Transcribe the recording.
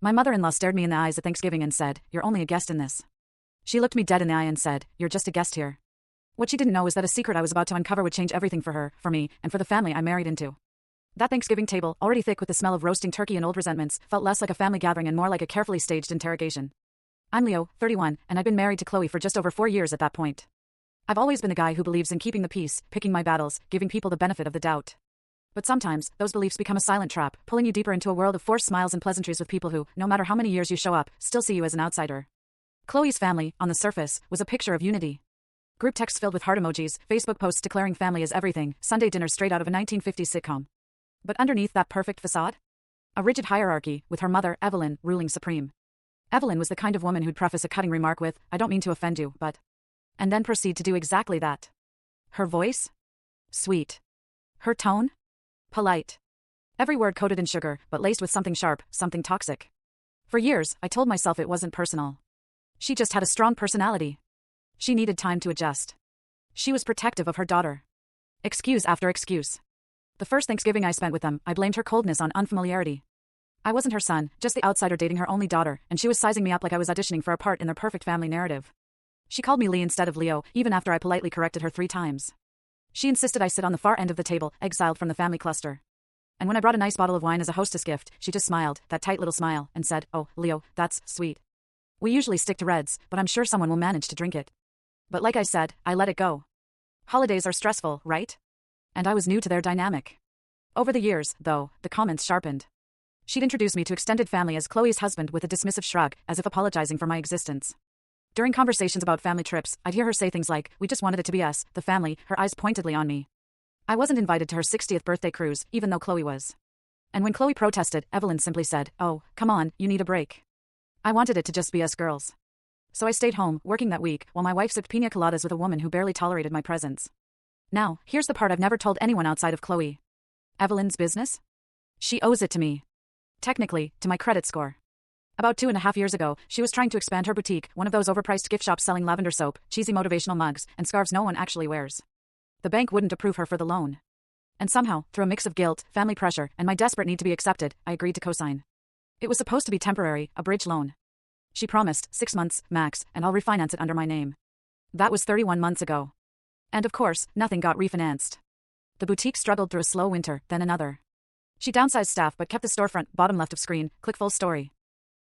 My mother-in-law stared me in the eyes at Thanksgiving and said, "You're only a guest in this." She looked me dead in the eye and said, "You're just a guest here." What she didn't know was that a secret I was about to uncover would change everything for her, for me, and for the family I married into. That Thanksgiving table, already thick with the smell of roasting turkey and old resentments, felt less like a family gathering and more like a carefully staged interrogation. I'm Leo, 31, and I'd been married to Chloe for just over 4 years at that point. I've always been the guy who believes in keeping the peace, picking my battles, giving people the benefit of the doubt. But sometimes, those beliefs become a silent trap, pulling you deeper into a world of forced smiles and pleasantries with people who, no matter how many years you show up, still see you as an outsider. Chloe's family, on the surface, was a picture of unity. Group texts filled with heart emojis, Facebook posts declaring family is everything, Sunday dinners straight out of a 1950s sitcom. But underneath that perfect facade? A rigid hierarchy, with her mother, Evelyn, ruling supreme. Evelyn was the kind of woman who'd preface a cutting remark with, "I don't mean to offend you, but..." and then proceed to do exactly that. Her voice? Sweet. Her tone? Polite. Every word coated in sugar, but laced with something sharp, something toxic. For years, I told myself it wasn't personal. She just had a strong personality. She needed time to adjust. She was protective of her daughter. Excuse after excuse. The first Thanksgiving I spent with them, I blamed her coldness on unfamiliarity. I wasn't her son, just the outsider dating her only daughter, and she was sizing me up like I was auditioning for a part in their perfect family narrative. She called me Lee instead of Leo, even after I politely corrected her 3 times. She insisted I sit on the far end of the table, exiled from the family cluster. And when I brought a nice bottle of wine as a hostess gift, she just smiled, that tight little smile, and said, "Oh, Leo, that's sweet. We usually stick to reds, but I'm sure someone will manage to drink it." But like I said, I let it go. Holidays are stressful, right? And I was new to their dynamic. Over the years, though, the comments sharpened. She'd introduce me to extended family as Chloe's husband with a dismissive shrug, as if apologizing for my existence. During conversations about family trips, I'd hear her say things like, "We just wanted it to be us, the family," her eyes pointedly on me. I wasn't invited to her 60th birthday cruise, even though Chloe was. And when Chloe protested, Evelyn simply said, "Oh, come on, you need a break." I wanted it to just be us girls. So I stayed home, working that week, while my wife sipped pina coladas with a woman who barely tolerated my presence. Now, here's the part I've never told anyone outside of Chloe. Evelyn's business? She owes it to me. Technically, to my credit score. About 2.5 years ago, she was trying to expand her boutique, one of those overpriced gift shops selling lavender soap, cheesy motivational mugs, and scarves no one actually wears. The bank wouldn't approve her for the loan. And somehow, through a mix of guilt, family pressure, and my desperate need to be accepted, I agreed to co-sign. It was supposed to be temporary, a bridge loan. She promised, 6 months, max, and I'll refinance it under my name. That was 31 months ago. And of course, nothing got refinanced. The boutique struggled through a slow winter, then another. She downsized staff but kept the storefront, bottom left of screen, click full story.